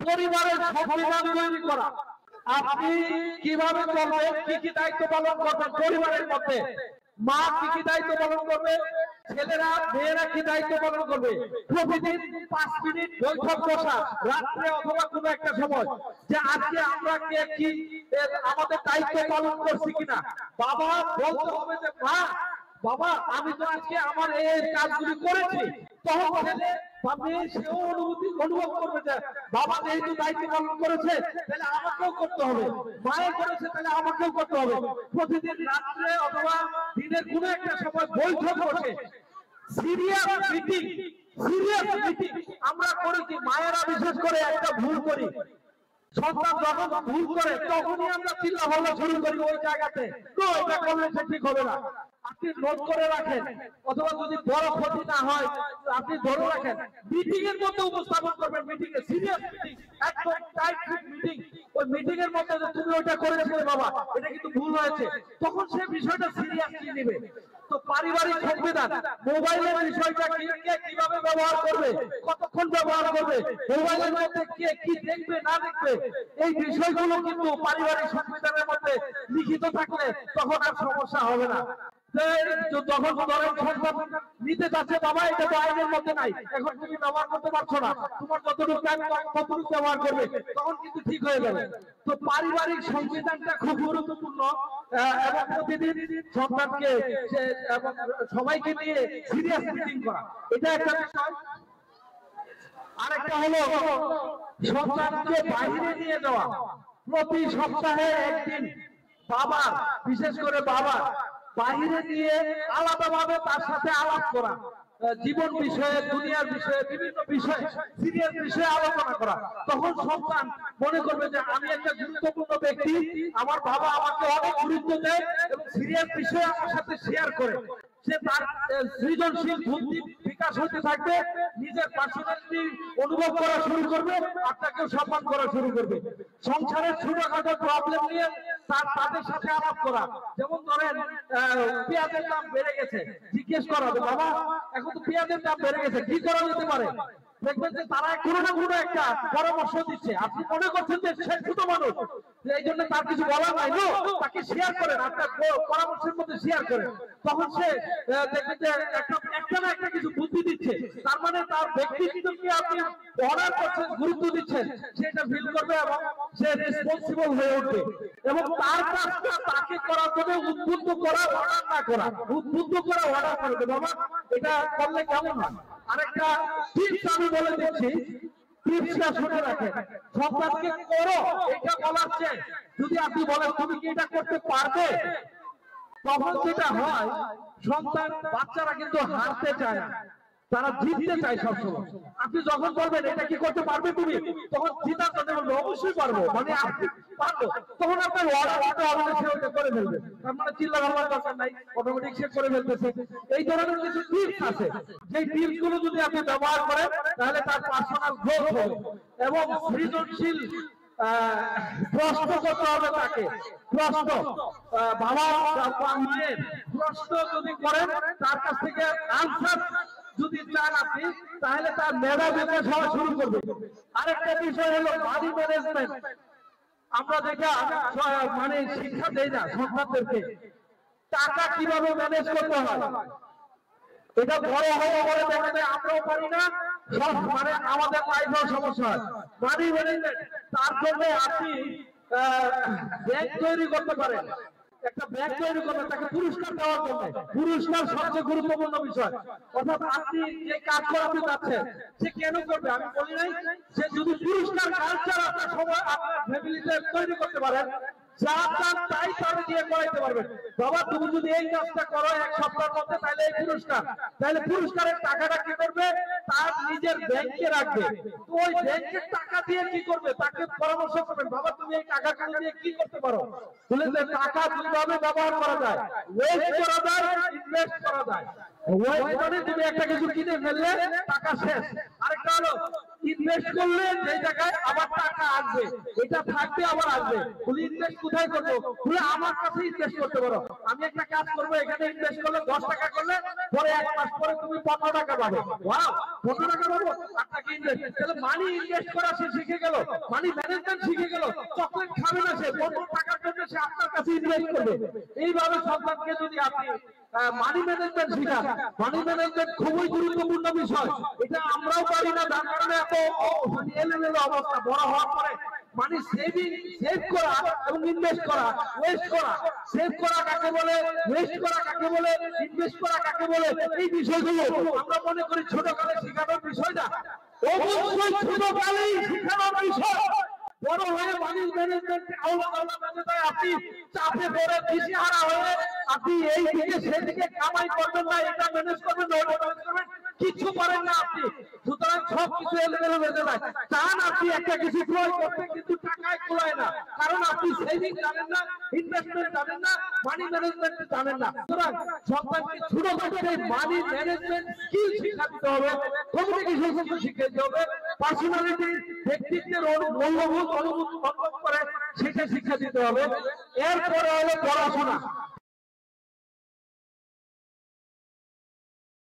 পরিবারের সংবিধান তৈরি করা, আপনি কিভাবে চলবেন, কি কি দায়িত্ব পালন করবেন পরিবারের মধ্যে, মা কি কি দায়িত্ব পালন করবে, ছেলেরা মেয়েরা কি দায়িত্ব পালন করবে, প্রতিদিন 5 মিনিট বৈঠক বসা রাত্রে অথবা কোনো একটা সময়, যে আজকে আমরা কে কি আমাদের দায়িত্ব পালন করছি কিনা। বাবা বলতে হবে যে মা বাবা আমি তো আজকে আমার এই কাজগুলি করেছি, তখন ছেলে বা মেয়ে সেও অনুভব করবে যে বাবা যেহেতু দায়িত্ব পালন করেছে তাহলে আমাকেও করতে হবে, মায়ে করেছে তাহলে আমাকেও করতে হবে। প্রতিদিন রাত্রে অথবা দিনের কোনো একটা সময় বৈঠক বসে সিরিয়াস মিটিং আমরা করি কি, মায়েরা বিশেষ করে একটা ভুল করি, সন্তান যখন ভুল করে তখনই আমরা চিন্তা ভাবনা শুরু করি ওই জায়গাতে, তো এটা করলে সে ঠিক হবে না। আপনি নোট করে রাখেন, অথবা যদি বড় ক্ষতি না হয় আপনি ধরে রাখেন, মিটিং এর মধ্যে উপস্থাপন করবেন, মিটিং এ সিরিয়াস মিটিং, একদম টাইট মিটিং, ওই মিটিং এর মধ্যে যে তুমি ওইটা করেছিলে বাবা এটা কিন্তু ভুল হয়েছে, তখন সে বিষয়টা সিরিয়াসলি নেবে। তো পারিবারিক সংবিধান, মোবাইলের বিষয়টা কে কিভাবে ব্যবহার করবে, কতক্ষণ ব্যবহার করবে, মোবাইলের মধ্যে কে কি দেখবে না দেখবে, এই বিষয়গুলো কিন্তু পারিবারিক সংবিধানের মধ্যে লিখিত থাকলে তখন আর সমস্যা হবে না। যখন ধরেন সন্তান নিতে যাচ্ছে বাবা এটা তো আইনের মধ্যে নাই, এখন তুমি ব্যবহার করতে পারছো না, তোমার যতটুকু টাইম ততটুকু ব্যবহার করবে, তখন কিন্তু ঠিক হয়ে যাবে। তো পারিবারিক সংবিধানটা খুব গুরুত্বপূর্ণ, এবং প্রতিদিন সন্তানকে এবং সবাইকে নিয়ে সিরিয়াস মিটিং করা, এটা একটা বিষয়। আরেকটা হলো সন্তানকে বাইরে নিয়ে যাওয়া, প্রতি সপ্তাহে একদিন বাবা বিশেষ করে বাবা বাইরে নিয়ে আলাদাভাবে তার সাথে আলাপ করা, জীবন বিষয়ে দুনিয়ার বিষয়ে বিভিন্ন বিষয়ে সিরিয়াস বিষয়ে আলোচনা করা, তখন সন্তান মনে করবে যে আমি একটা গুরুত্বপূর্ণ ব্যক্তি, আমার বাবা আমাকে অনেক গুরুত্ব দেয় এবং সিরিয়াস বিষয়ে আমার সাথে শেয়ার করে, সে তার সৃজনশীল বুদ্ধি বিকাশ হতে থাকবে, নিজের পার্সোনালিটি অনুভব করা শুরু করবে, আপনাকেও সম্মান করা শুরু করবে। সংসারের ছোটখাটো প্রবলেম নিয়ে তাদের সাথে আলাপ করা, যেমন ধরেন পেঁয়াজের দাম বেড়ে গেছে, জিজ্ঞেস করা বাবা এখন তো পেঁয়াজের দাম বেড়ে গেছে কি করা যেতে পারে, দেখবেন যে তারা কোনো না কোনো একটা পরামর্শ দিচ্ছে, আপনি মনে করছেন যে সে ছোট মানুষ এই জন্য তার কিছু বলার নাই, তাকে শেয়ার করেন, আপনার পরামর্শের মধ্যে শেয়ার করেন, তখন সে দেখবেন যে একটা না একটা কিছু বুদ্ধি দিচ্ছে, তার মানে তার ব্যক্তিত্বকে আপনি অনার করছেন, গুরুত্ব দিচ্ছেন, সেটা ফিল করবে এবং সে রেসপন্সিবল হয়ে উঠবে। এবং তার কাজটা তাকে করার জন্য উদ্বুদ্ধ করা, অর্ডার না করা, উদ্বুদ্ধ করা, অর্ডার করবে বাবা এটা করলে কেমন হয়। আরেকটা টিপস আমি বলে দিচ্ছি, টিপসটা শুনে রাখেন, সন্তানকে করো এটা বলার চেয়ে যদি আপনি বলেন তুমি কি এটা করতে পারবে, তখন যেটা হয় সন্তান বাচ্চারা কিন্তু হারতে চায় না, তারা জিততে চায় সবসময়। আপনি যখন বলবেন এটা কি করতে পারবে তুমি, তখন জিতার জন্য বলবে অবশ্যই পারবো, মানে আপনি পারবো, তখন আপনার অর্ডার হবে সে ওটা করে ফেলবে, তার মানে চিল্লা ভাবার দরকার নাই, অটোমেটিক সে করে ফেলতেছে। এই ধরনের কিছু টিপস আছে, যে টিপস গুলো যদি আপনি ব্যবহার করেন তাহলে তার পার্সোনাল গ্রোথ হবে এবং সৃজনশীল প্রশ্ন করতে হবে তাকে, প্রশ্ন বাবা মায়ের প্রশ্ন যদি করেন তার কাছ থেকে আনসার যদি চান আপনি, তাহলে তার মেধা বিকাশ হওয়া শুরু করবে। আরেকটা বিষয় হলো মানি ম্যানেজমেন্ট, আমরা দেখা মানে শিক্ষা দেই না সন্তানদেরকে টাকা কিভাবে ম্যানেজ করতে হয়, এটা বড় হয়ে বলে দেখা যায় আমরাও পারি না, সব মানে আমাদের লাইফেও সমস্যা হয়। মানি ম্যানেজমেন্ট, তার জন্য আপনি ব্যাংক তৈরি করতে পারেন, একটা ব্যাংক তৈরি করবেন, তাকে পুরস্কার দেওয়ার জন্য, পুরস্কার সবচেয়ে গুরুত্বপূর্ণ বিষয়। অর্থাৎ আপনি যে কাজ করাতে যাচ্ছেন সে কেন করবে, আমি বলি নাই, সে যদি পুরস্কার কালচার আপনার সময় আপনার ফ্যামিলিতে তৈরি করতে পারেন, যা চান তাই তারা দিয়ে করাইতে পারবেন। বাবা তুমি যদি এই কাজটা করো এক সপ্তাহের মধ্যে তাহলে এই পুরস্কার, তাহলে পুরস্কারের টাকাটা কি করবে, তার নিজের ব্যাংকে রাখবে। তো ওই ব্যাংকের টাকা দিয়ে কি করবে, তাকে পরামর্শ করবেন বাবা তুমি এই টাকাগুলো দিয়ে কি করতে পারো, বলে যে টাকা দুইভাবে ব্যবহার করা যায়, ওয়েস্ট করা যায়, ইনভেস্ট করা যায়। ওয়েস্ট মানে তুমি একটা কিছু কিনে ফেললে টাকা শেষ, আরেকটা হলো ইনভেস্ট করলে যে জায়গায় আবার টাকা আসবে, এটা থাকবে আবার আসবে। বলি ইনভেস্ট কোথায় করবো? বলে আমার কাছে ইনভেস্ট করতে পারো। আমি একটা কাজ করবো, এখানে ইনভেস্ট করলে 10 টাকা করলে পরে 1 মাস পরে তুমি 15 টাকা পাবে। ওয়াও, 15 টাকা পাবো, আপনাকে ইনভেস্ট। তাহলে মানি ইনভেস্ট করা সে শিখে গেল, মানি ম্যানেজমেন্ট শিখে গেল। চকলেট খাবে না সে, 15 টাকার জন্য সে আপনার কাছে ইনভেস্ট করবে। এইভাবে সন্তানকে যদি আপনি মানি ম্যানেজমেন্ট শিখান, মানি ম্যানেজমেন্ট খুবই গুরুত্বপূর্ণ বিষয়। এটা আমরাও পারি না, যার কারণে এত এলোমেলো অবস্থা। বড় হওয়ার পরে মানি সেভিং, সেভ করা এবং ইনভেস্ট করা, ওয়েস্ট করা। সেভ করা কাকে বলে, ওয়েস্ট করা কাকে বলে, ইনভেস্ট করা কাকে বলে, এই বিষয়গুলো আমরা মনে করি ছোটকালে শেখানোর বিষয় না। অবশ্যই ছোটকালেই শেখানোর বিষয়। বড় হয়ে মানি ম্যানেজমেন্ট আপনি চাপে পড়ে দিশেহারা হয়ে আপনি এই দিকে সেদিকে কামাই করবেন না, এটা ম্যানেজ করবেন না, ওটা ম্যানেজ করবেন, কিছু পারেন না আপনি। সুতরাং সবকিছু এলোমেলো বেঁধে যায়। চান আপনি একটা কিছু ক্রয় করতে, কিন্তু টাকায় কুলায় না, কারণ আপনি সেভিং জানেন না, ইনভেস্টমেন্ট জানেন না, মানি ম্যানেজমেন্ট জানেন না। সুতরাং সন্তানকে ছোট থেকে মানি ম্যানেজমেন্ট স্কিল শিক্ষা দিতে হবে, কমিউনিকেশন স্কিল শিক্ষা দিতে হবে, পার্সোনালিটি, ব্যক্তিত্বের মূল্যবোধ অনুভূত করে সেটা শিক্ষা দিতে হবে। এরপরে হলো পড়াশোনা।